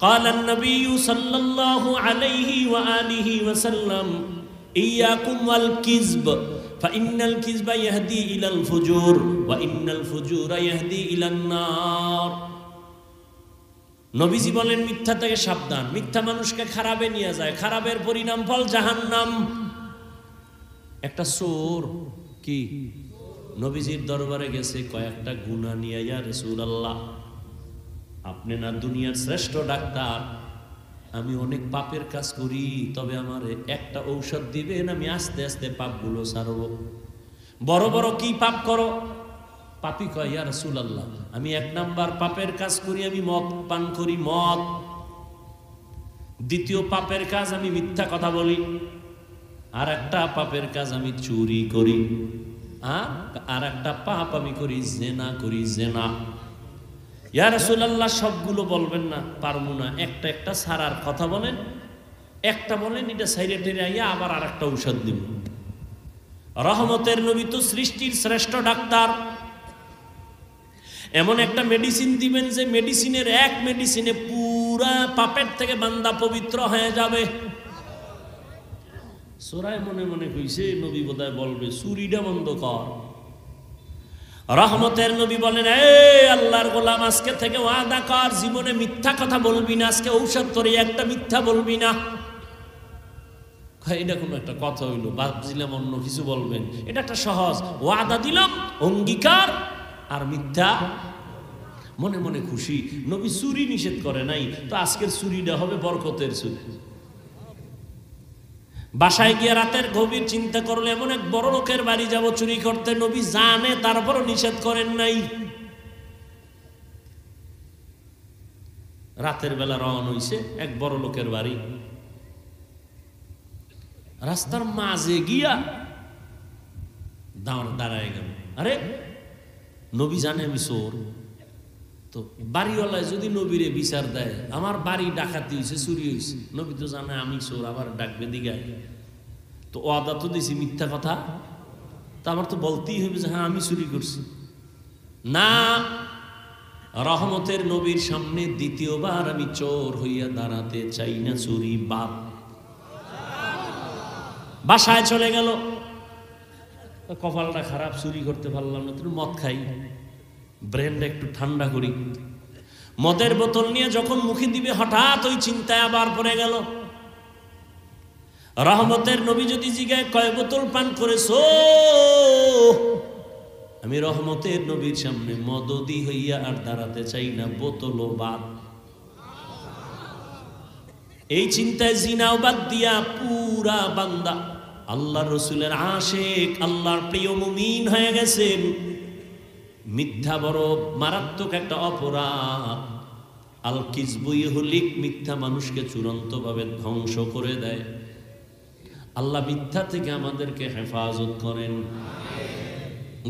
قال النبي صلى الله عليه وآله وسلم إياكم والكذب فإن الكذب يهدي إلى الفجور وإن الفجور يهدي إلى النار। নবীজি বলেন মিথ্যা থেকে সাবধান, মিথ্যা মানুষকে খারাপে নিয়ে যায়, খারাপের পরিণাম ফল জাহান্নাম। একটা চোর কি নবীজির দরবারে গেছে কয়েকটা গুনাহ নিয়ে, ইয়া রাসূলুল্লাহ আপনি না দুনিয়ার শ্রেষ্ঠ ডাক্তার, আমি অনেক পাপের কাজ করি, তবে আমার একটা ঔষধ দিবেন, আমি আস্তে আস্তে পাপগুলো ছাড়ব। বড় বড় কি পাপ করো? পাপী কয় ইয়া রাসূলুল্লাহ আমি এক নাম্বার পাপের কাজ করি, আমি মদ পান করি, মদ। দ্বিতীয় পাপের কাজ আমি মিথ্যা কথা বলি, আর একটা পাপের কাজ আমি চুরি করি, আর একটা পাপ আমি করি জেনা করি, জেনা। ইয়া রাসূলুল্লাহ সবগুলো বলবেন না, পারবো না, একটা একটা ছাড়ার কথা বলেন, একটা বলেন এটা সাইডে টেরে আইয়া আবার আর একটা ঔষধ দিব। রহমতের নবী তো সৃষ্টির শ্রেষ্ঠ ডাক্তার, এমন একটা মেডিসিন দিবেন যে মেডিসিনের এক মেডিসিনে পুরা পাপের থেকে বান্দা পবিত্র হয়ে যাবে। সোরায় মনে মনে কইছে নবী বোধহয় বলবে চুরিটা বন্ধ কর। রহমতের নবী বলেন এই আল্লাহর গোলাম আজকে থেকে ওয়াদা কর জীবনে মিথ্যা কথা বলবি না, আজকে ঔষধ তোরে একটা মিথ্যা বলবি না। এটা কোনো একটা কথা হইল, ভাবছিলাম অন্য কিছু বলবেন, এটা একটা সহজ ওয়াদা দিলাম, অঙ্গীকার, আর মিথ্যা। মনে মনে খুশি, নবী চুরি নিষেধ করে নাই, তো আজকের চুরিটা হবে বরকতের চুরি। বাসায় গিয়ে রাতের গভীর চিন্তা করলে এমন এক বড় লোকের বাড়ি যাব চুরি করতে, নবী জানে তারপরও নিষেধ করেন নাই। রাতের বেলা রওনা হইছে এক বড় লোকের বাড়ি, রাস্তার মাঝে গিয়া দাঁড়ায় গেল। আরে নবী জানে আমি চোর, তো বাড়িওয়ালায় যদি নবীরে বিচার দেয় আমার বাড়ি ডাকাতি হয়েছে, চুরি হয়েছে, নবী তো জানে আমি চোর, আবার ডাকবে দিগায়, তো ওয়াদা তো দিছি মিথ্যা কথা, তা আমার তো বলতেই হবে যে হ্যাঁ আমি চুরি করছি। না, রহমতের নবীর সামনে দ্বিতীয়বার আমি চোর হইয়া দাঁড়াতে চাই না, চুরি বাদ। বাসায় চলে গেল, কপালটা খারাপ, চুরি করতে পারলাম না, তুমি মদ খাই, ব্রেনটা একটু ঠান্ডা করি। মদের বোতল নিয়ে যখন মুখে দিবে হঠাৎ ওই চিন্তায় আবার পড়ে গেল। রহমতের নবী যদি জিগায় কয় বোতল পান করেছো, আমি রহমতের নবীর সামনে মদদি হইয়া আর দাঁড়াতে চাই না, বোতলও বাদ। এই চিন্তায় জিনাও বাদ দিয়া পুরা বান্দা আল্লাহর রাসূলের আশিক, আল্লাহর প্রিয় মুমিন হয়ে গেছেন। মিথ্যা বড় মারাত্মক একটা অপরাধ। আল কিযবু ইহলিক, মিথ্যা মানুষকে চূড়ান্তভাবে ধ্বংস করে দেয়। আল্লাহ মিথ্যা থেকে আমাদেরকে হেফাজত করেন।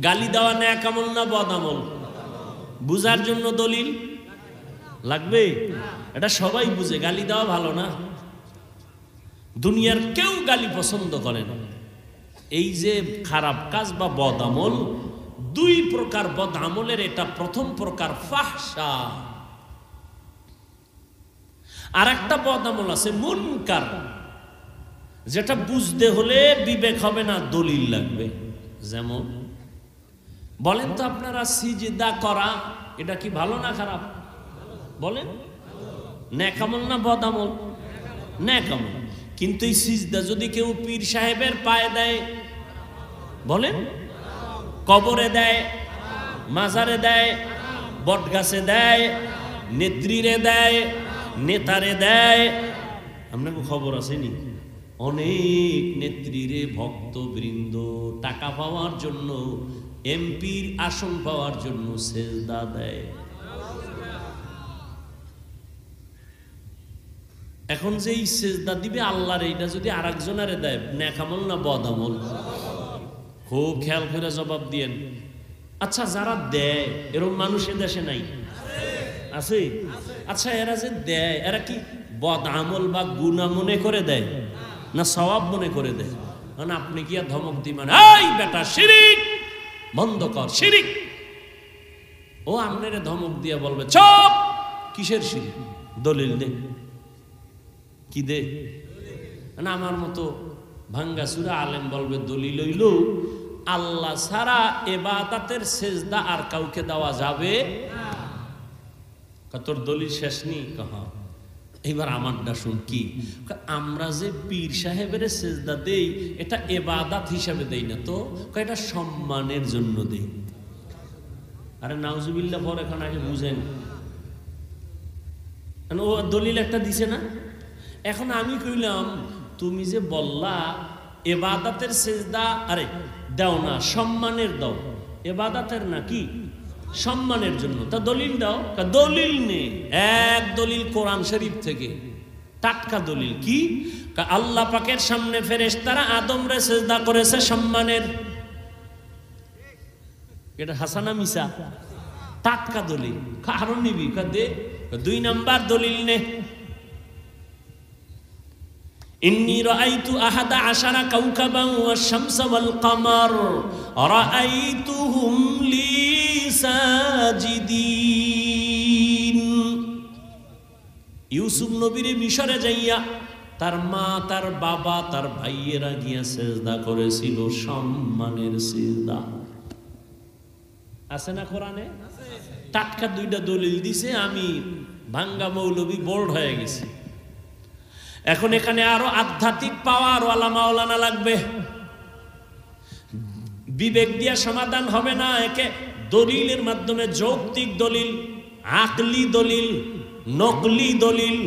গালি দেওয়া নেক আমল না বদ আমল? বুঝার জন্য দলিল লাগবে? এটা সবাই বুঝে, গালি দেওয়া ভালো না। দুনিয়ার কেউ গালি পছন্দ করে না। এই যে খারাপ কাজ বা বদ আমল, দুই প্রকার বদ আমলের এটা প্রথম প্রকার ফাহশা, আর একটা বদ আমল আছে মুনকার, যেটা বুঝতে হলে বিবেক হবে না, দলিল লাগবে। যেমন বলেন তো আপনারা সিজদা করা এটা কি ভালো না খারাপ? বলেন, নেক আমল না বদ আমল? নেক আমল। কিন্তু এই সিজদা যদি কেউ পীর সাহেবের পায়ে দেয়, বলেন, কবরে দেয়, মাজারে দেয়, বটগাছে দেয়, নেত্রীরে দেয়, নেতারে দেয়, আপনার খবর আসেনি? অনেক নেত্রীরে ভক্তবৃন্দ টাকা পাওয়ার জন্য, এমপির আসন পাওয়ার জন্য সেজদা দেয়। এখন যে এই সেজদা দিবে আল্লাহর, এইটা যদি আরেকজনের দেয়, নেক আমল না বদ আমল? খুব খেয়াল করে জবাব দিয়েন। আচ্ছা, যারা দেয় এরকম মানুষ এ দেশে নাই? আছে? আচ্ছা, এরা যে দেয় এরা কি বদ আমল বা গুনাহ মনে করে দেয় না সওয়াব মনে করে দেয়? মানে আপনি কি আর ধমক দিবেন, এই বেটা শিরিক বন্ধ কর, শিরিক? ও আপনারে ধমক দিয়ে বলবে চুপ, কিসের শিরিক? দলিল দে, কি দে না? আমার মতো ভাঙ্গাসুরা আলেম বলবে দলিল হইল আল্লাহ ছাড়া ইবাদতের সেজদা আর কাউকে দেওয়া যাবে না। তোর দলিল শেষ নি কহা, এবার আমারটা শুন। কি আমরা যে পীর সাহেবের সেজদা দেই এটা ইবাদত হিসাবে দেই না তো, এটা সম্মানের জন্য দেই। আরে নাউজুবিল্লাহ পরে এখন আগে বুঝেন, ও দলিল একটা দিছে না। এখন আমি কইলাম তুমি যে বললা ইবাদতের সেজদা আরে দাও না, সম্মানের দাও, ইবাদতের না কি সম্মানের জন্য, তা দলিল দাও। দলিল নেই, এক দলিল কোরআন শরীফ থেকে টাটকা দলিল। কি? আল্লাহ পাকের সামনে ফেরেশতারা আদমরে সেজদা করেছে সম্মানের। এটা হাসানা মিসা? টাটকা দলিল। কারণ নিবি দে। 2 নাম্বার দলিল নে, ইন্নী রাআইতু আহাদা আশারা কাওকাবান ওয়াশ শামসা ওয়াল কামার রাআইতুহুম লি সাজিদিন। ইউসুফ নবীরে মিশরে যাইয়া তার মা, তার বাবা, তার ভাইয়েরা গিয়া সেজদা করেছিল সম্মানের সেজদা। আছে না কোরআনে? টাটকা 2টা দলিল দিছে। আমি ভাঙ্গা মৌলবী বোল্ড হয়ে গেছি। এখন এখানে আরো আধ্যাত্মিক পাওয়ার ওয়ালা মাওলানা লাগবে। বিবেক দিয়া সমাধান হবে না। একে দলিলের মাধ্যমে, যৌক্তিক দলিল, আকলি দলিল, নকলি দলিল,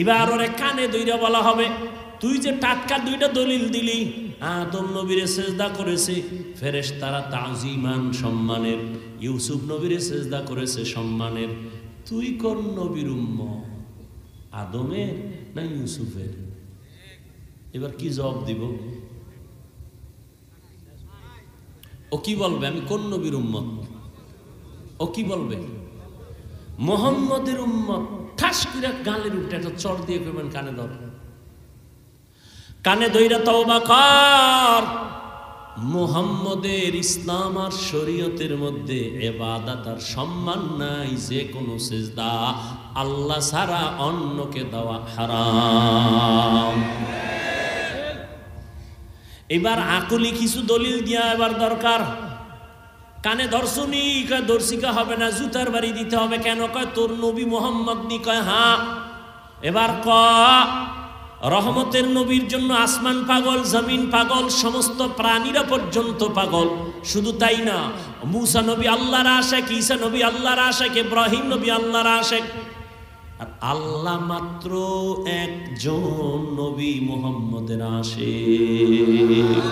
এবার ওরে কানে ধইরা বলা হবে তুই যে টাটকা 2টা দলিল দিলি, আদম নবীরে সেজদা করেছে ফেরেশতারা তাজিমান সম্মানের, ইউসুফ নবীরে সেজদা করেছে সম্মানের, তুই কোন নবীর উম্মত, আদমের না ইউসুফের? এবার কি জবাব দিব? ও কি বলবে আমি কোন নবীর উম্মত? ও কি বলবে? মুহাম্মদের উম্মত। ঠাস করে গালের উপরে একটা চর দিয়ে কইবেন কানে ধর, কানে ধইরা তওবা কর। মুহাম্মদের ইসলাম আর শরীয়তের মধ্যে ইবাদত আর সম্মান নাই। যে কোনো সিজদা আল্লাহ ছাড়া অন্যকে দেওয়া হারাম। এবার আকলি কিছু দলিল দিয়া এবার দরকার। কানে ধরছুনি? কয় দর্শিকা হবে না, জুতার বাড়ি দিতে হবে। কেন? কয় তোর নবী মুহাম্মদ নি। কয় হ্যাঁ। এবার ক রহমতের নবীর জন্য আসমান পাগল, জমিন পাগল, সমস্ত প্রাণীরা পর্যন্ত পাগল। শুধু তাই না, মুসা নবী আল্লাহর আশিক, ঈসা নবী আল্লাহর আশিক, ইব্রাহিম নবী আল্লাহর আশিক। আর আল্লাহ মাত্র একজন নবী মুহাম্মদের আশিক।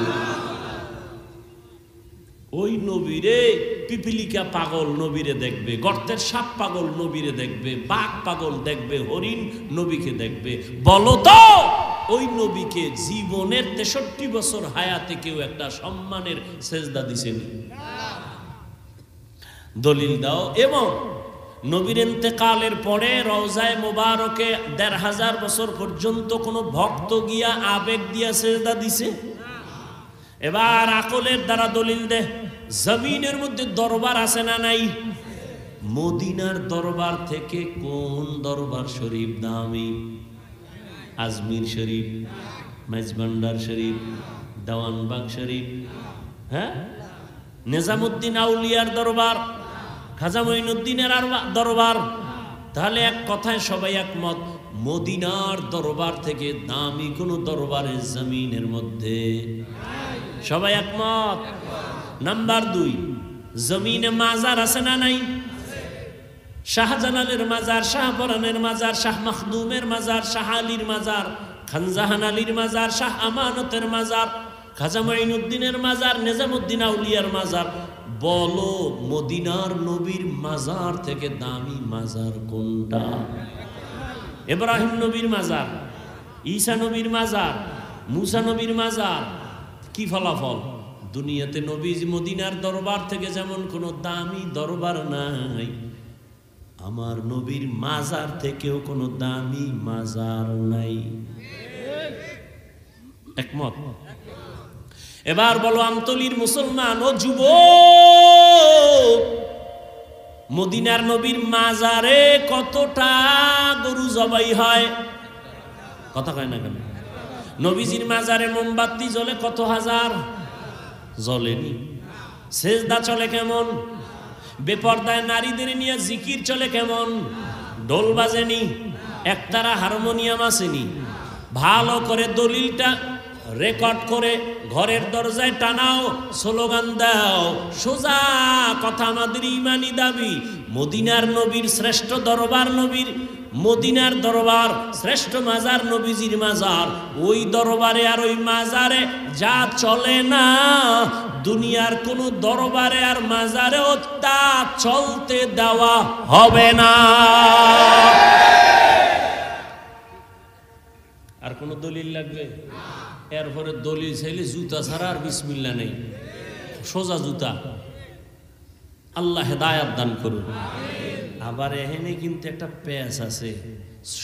ওই নবীরে পিপিলিকা পাগল নবীরে দেখবে, গর্তের সাপ পাগল নবীরে দেখবে, বাঘ পাগল দেখবে, হরিণ নবীকে দেখবে। বলো তো ওই নবীকে জীবনের 63 বছর হায়াতে কেউ একটা সম্মানের সেজদা দিছেন? দলিল দাও। এবং নবীর ইন্তেকালের পরে রওজায়ে মুবারকে 1500 বছর পর্যন্ত কোনো ভক্ত গিয়া আবেগ দিয়া সেজদা দিছে? এবার আকলের দ্বারা দলিল দে। জমিনের মধ্যে দরবার আছে না নাই? মদিনার দরবার থেকে কোন দরবার শরীফ দামি? আজমির শরীফ, মেজবান্ডার শরীফ, দেওয়ানবাগ শরীফ, হ্যাঁ, নিজামুদ্দিন আউলিয়ার দরবার, খাজা মঈনুদ্দিনের দরবার। তাহলে এক কথায় সবাই একমত, মদিনার দরবার থেকে দামি কোন দরবারের জমিনের মধ্যে? সবাই একমত। নাম্বার 2, জমিনে মাজার আছে না নাই? শাহজালালের মাজার, শাহপরানের মাজার, শাহ মখদুমের মাজার, শাহ আলীর মাজার, খানজাহান আলীর মাজার, শাহ আমানতের মাজার, খাজা মঈনুদ্দিনের মাজার, নিজামুদ্দিন আউলিয়ার মাজার। বলো মদিনার নবীর মাজার থেকে দামি মাজার কোনটা? ইব্রাহিম নবীর মাজার, ঈসা নবীর মাজার, মুসা নবীর মাজার। কি ফলাফল? দুনিয়াতে নবী মদিনার দরবার থেকে যেমন কোনো দামি দরবার নাই, আমার নবীর মাজার থেকেও কোনো দামি মাজার নাই। একমত? এবার বলো আমতলির মুসলমান ও যুবক, মদিনার নবীর মাজারে কতটা গরু জবাই হয়? কথা কয় না কেন? নবীজির মাজারে মোমবাতি জ্বলে কত হাজার? জ্বলেনি। সেজদা চলে কেমন? বেপর্দায় নারীদের নিয়ে জিকির চলে কেমন? ঢোল বাজেনি, একতারা হারমোনিয়াম আসেনি। ভালো করে দলিলটা রেকর্ড করে ঘরের দরজায় টানাও, স্লোগান দাও। সোজা কথা আমাদের ইমানি দাবি, মদিনার নবীর শ্রেষ্ঠ দরবার, নবীর মদিনার দরবার শ্রেষ্ঠ মাজার, নবীজির মাজার। ওই দরবারে আর ওই মাজারে যা চলে না, দুনিয়ার কোন দরবারে আর মাজারেও তা চলতে দেওয়া হবে না। আর কোন দলিল লাগবে? এরপরে দলিল চাইলে জুতা ছাড়া আর বিসমিল্লাহ নেই, সোজা জুতা। আল্লাহ হেদায়াত দান করুন। আবার এখানে কিন্তু একটা পেঁচ আছে,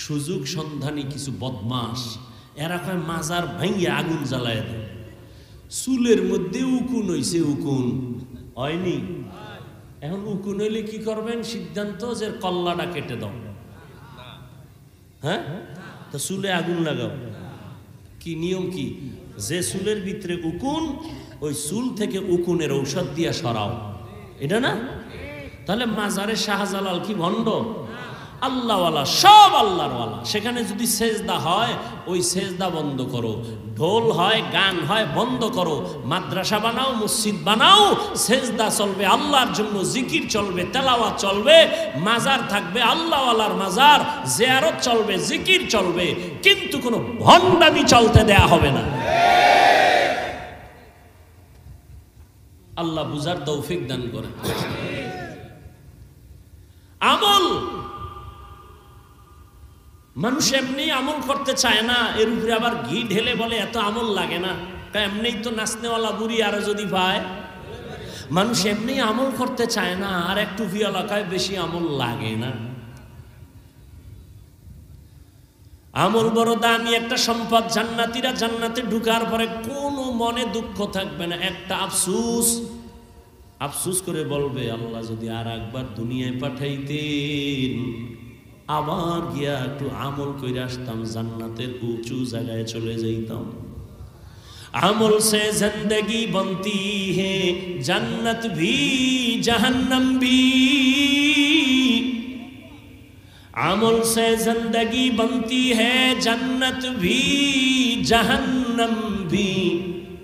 সুযোগ সন্ধানী কিছু বদমাস। এরা কয় মাজার ভাঙ্গে আগুন জ্বালায় দেয়। চুলের মধ্যে উকুন হইছে, উকুন হয়নি। এখন উকুন হইলে কি করবেন? সিদ্ধান্ত যে কল্লাটা কেটে দাও। হ্যাঁ, তো চুলে আগুন লাগাও। কি নিয়ম? কি যে চুলের ভিতরে উকুন, ওই চুল থেকে উকুনের ঔষধ দিয়া সরাও, এটা না? তাহলে মাজারে শাহজালাল কি ভণ্ড? আল্লাহওয়ালা, সব আল্লাহর ওয়ালা। সেখানে যদি সেজদা হয়, ওই সেজদা বন্ধ করো। ঢোল হয়, গান হয়, বন্ধ করো। মাদ্রাসা বানাও, মসজিদ বানাও, সেজদা চলবে আল্লাহর জন্য, জিকির চলবে, তেলাওয়াত চলবে, মাজার থাকবে আল্লাহওয়ালার মাজার, জিয়ারত চলবে, জিকির চলবে, কিন্তু কোনো ভণ্ডামি চলতে দেয়া হবে না। আল্লাহ বুঝার তৌফিক দান করে। আমল, মানুষ এমনি আমল করতে চায় না, এর উপরে আবার ঘি ঢেলে বলে এত আমল লাগে না। এমনি তো নাচনেওয়ালা বুড়ি আরো যদি পায়। মানুষ এমনি আমল করতে চায় না, আর একটু এলাকায় বেশি আমল লাগে না। আমল বড় দামি একটা সম্পদ। জান্নাতীরা জান্নাতে ঢুকার পরে কোনো মনে দুঃখ থাকবে না। একটা আফসুস, আফসুস করে বলবে, আল্লাহ যদি আর একবার দুনিয়ায় পাঠাইতেন, আবার গিয়া একটু আমল করে আসতাম, জান্নাতের উঁচু জায়গায় চলে যাইতাম। আমল সে জিंदगी बनती है, जन्नत भी जहन्नम भी। আমল से जिंदगी बनती है, जन्नत भी जहन्नम भी।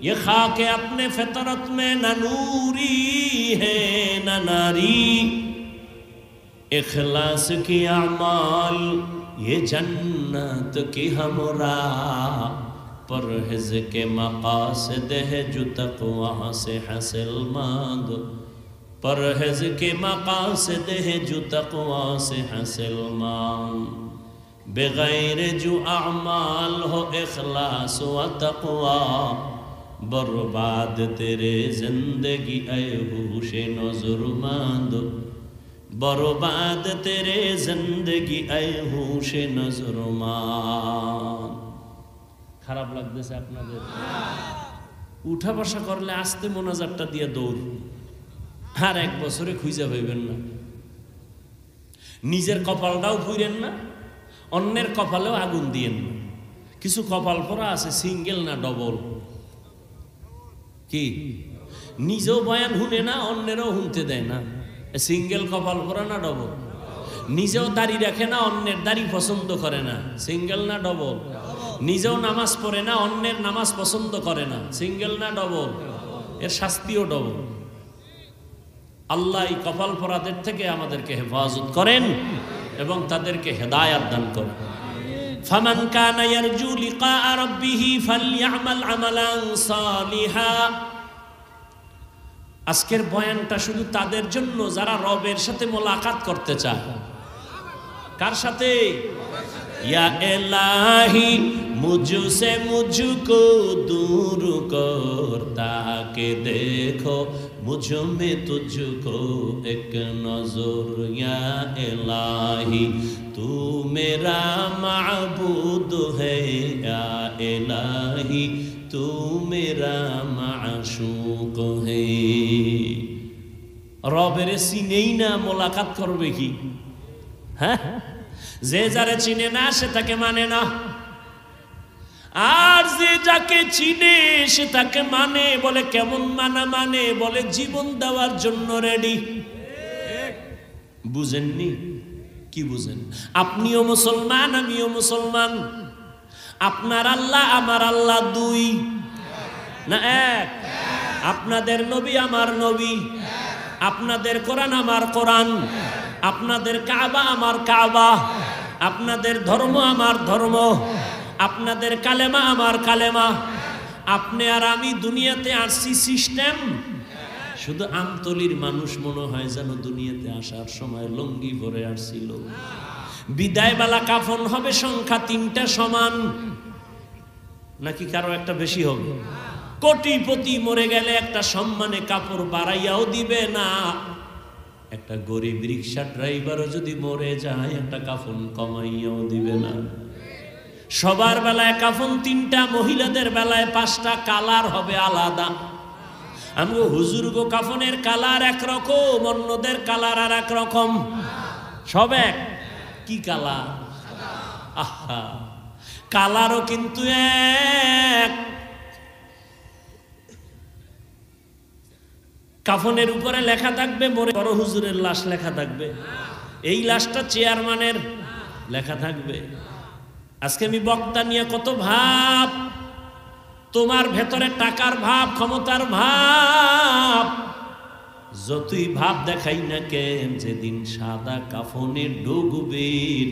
ये खाक अपने फितरत में न नूरी है न नारी। इखलास की अमाल ये जन्नत की हमरा। परहेज के मकासद है जो तक़वा से हासिल मांग। परहेज के मकासद है जो तक़वा से हासिल मांग। बगैर जो अमाल हो इखलास व तक़वा। बर्बाद तेरे जिंदगी ऐ होशे नज़रमंद। बर्बाद तेरे जिंदगी ऐ होशे नज़रमंद। খারাপ লাগতেছে আপনাদের? উঠা বসা করলে আস্তে মোনাজাতটা দিয়ে দৌড়, আর এক বছরে খুঁজে পাইবেন না। নিজের কপালটাও ফুইরেন না, অন্যের কপালেও আগুন দিয়েন না। কিছু কপাল পরা আছে সিঙ্গেল না ডবল। কি নিজেও বয়ান শুনে না, অন্যেরও শুনতে দেয় না। সিঙ্গেল কপাল পরা না ডবল? নিজেও দাড়ি রাখে না, অন্যের দাড়ি পছন্দ করে না। সিঙ্গেল না ডবল? নিজেও নামাজ পড়ে না, অন্যের নামাজ পছন্দ করে না। সিঙ্গেল না ডবল? এর শাস্তিও ডবল। আল্লাহ এই কপাল পরাদের থেকে আমাদেরকে হেফাজত করেন এবং তাদেরকে হেদায়াত দান করেন। ফামান কানা ইয়ারজু লিকা রাব্বিহি ফালইআমাল আমালান সালিহা। আজকের বয়ানটা শুধু তাদের জন্য যারা রবের সাথে মোলাকাত করতে চায়। কার সাথে? या इलाही मुझसे मुझको दूर कर, ताकि देखो मुझ में तुझको एक नजर। या इलाही तू मेरा माबूद है, या इलाही तू मेरा माशूक है। রবের চিনেই না মোলাকাত করবে কি? হ্যাঁ, যে যারে চিনে না সে তাকে মানে না, আর যে যাকে চিনে সে তাকে মানে। বলে কেমন মানা? মানে বলে জীবন দেওয়ার জন্য রেডি। বুঝেননি? কি বুঝেন? আপনিও মুসলমান, আমিও মুসলমান। আপনার আল্লাহ আমার আল্লাহ দুই না এক? আপনাদের নবী আমার নবী, আপনাদের কোরআন আমার কোরআন, আপনাদের কাবা আমার কাবা, আপনাদের ধর্ম আমার ধর্ম, আপনাদের কালেমা আমার কালেমা। আপনি আর আমি দুনিয়াতে আসছি সিস্টেম। শুধু আমতলির মানুষ মনে হয় যেন দুনিয়াতে আসার সময় লুঙ্গি পরে আসছিল। বিদায় বেলা কাফন হবে সংখ্যা 3টা সমান, নাকি কারো একটা বেশি হবে? কোটিপতি মরে গেলে একটা সম্মানে কাপড় বাড়াইয়াও দিবে না। একটা গরিব রিক্সা ড্রাইভারও যদি মরে যায় একটা কাফন কমাইয়াও দিবে না। সবার বেলায় কাফন 3টা, মহিলাদের বেলায় 5টা, কালার হবে আলাদা। আমগো হুজুরগো কাফনের কালার একরকম, অন্যদের কালার আর এক রকম। সব এক। কি কালার? আহা, কালারও কিন্তু এক। কাফনের উপরে লেখা থাকবে মরে বড় হুজুরের লাশ লেখা থাকবে, এই লাশটা চেয়ারম্যানের লেখা থাকবে। আজকে আমি বক্তা নিয়ে কত ভাব, তোমার ভেতরে টাকার ভাব, ক্ষমতার ভাব, যতই ভাব দেখাই না কেন, যেদিন সাদা কাফনে ঢুকবেন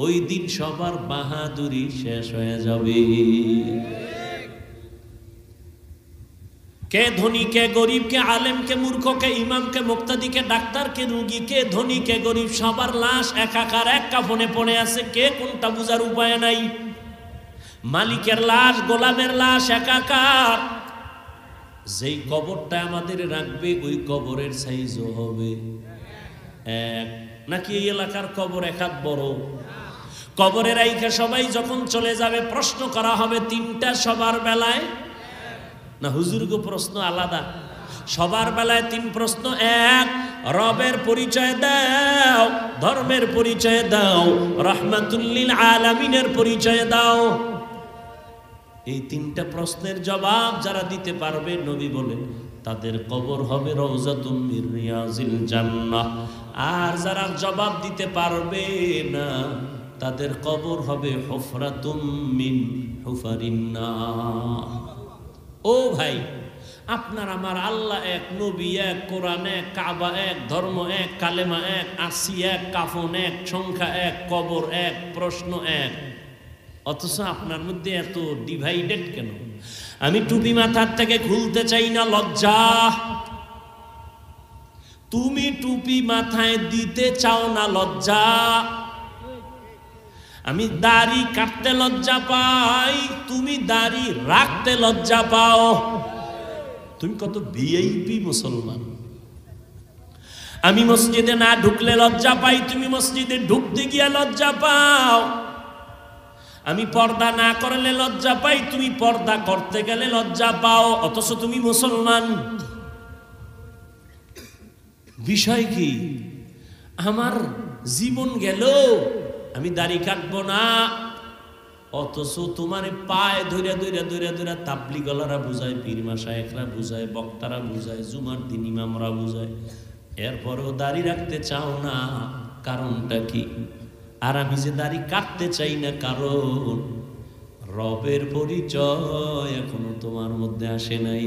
ওই দিন সবার বাহাদুরি শেষ হয়ে যাবে। কে ধনী কে গরিব, কে আলেম কে মূর্খ, কে ইমাম কে মুক্তাদি, কে ডাক্তার কে রুগী, কে ধনী কে গরিব, সবার লাশ একাকার এক কাফনে পড়ে আছে। কে কোনটা বুঝার উপায় নাই। মালিকের লাশ, গোলামের লাশ একাকার। যেই কবরটা আমাদের রাখবে ওই কবরের সাইজও হবে এক, নাকি এই এলাকার কবর এক হাত বড়? কবরে রাইখা সবাই যখন চলে যাবে প্রশ্ন করা হবে 3টা সবার বেলায় না? হুজুরগো প্রশ্ন আলাদা। সবার বেলায় 3 প্রশ্ন। এক, রবের পরিচয় দাও, ধর্মের পরিচয় দাও, রাহমাতুল লিল আলামিনের পরিচয় দাও। এই 3টা প্রশ্নের জবাব যারা দিতে পারবে, নবী বলেন তাদের কবর হবে রওজাতুম মির রিয়াজিল জান্নাহ। আর যারা জবাব দিতে পারবে না তাদের কবর হবে হুফরাতুম মিন হুফারিন নার। ও ভাই, আপনার আমার আল্লাহ এক, নবী এক, কোরআন এক, কাবা এক, ধর্ম এক, কালেমা এক, আসি এক, কাফন এক, সংখ্যা এক, কবর এক, প্রশ্ন এক। অথচ আপনার মধ্যে এত ডিভাইডেড কেন? আমি টুপি মাথার থেকে খুলতে চাই না, লজ্জা। তুমি টুপি মাথায় দিতে চাও না, লজ্জা। আমি দাড়ি কাটতে লজ্জা পাই, তুমি দাড়ি রাখতে লজ্জা পাও। তুমি কত ভিআইপি মুসলমান। আমি মসজিদে না ঢুকলে লজ্জা পাই, তুমি মসজিদে ঢুকতে গিয়া লজ্জা পাও। আমি পর্দা না করলে লজ্জা পাই, তুমি পর্দা করতে গেলে লজ্জা পাও। অথচ তুমি মুসলমান। বিষয় কি? আমার জীবন গেল, আমি দাড়ি কাটবো না। অথচ তোমার পায়ে ধরে ধরে ধরে ধরে তাবলিগলারা বুঝায়, পীর মাশায়েখরা বুঝায়, বক্তারা বুঝায়, জুমার দিন ইমামরা বুঝায়, এরপরেও দাড়ি রাখতে চাও না। কারণটা কি? আর আমি যে দাড়ি কাটতে চাই না, কারণ রবের পরিচয় এখনো তোমার মধ্যে আসে নাই।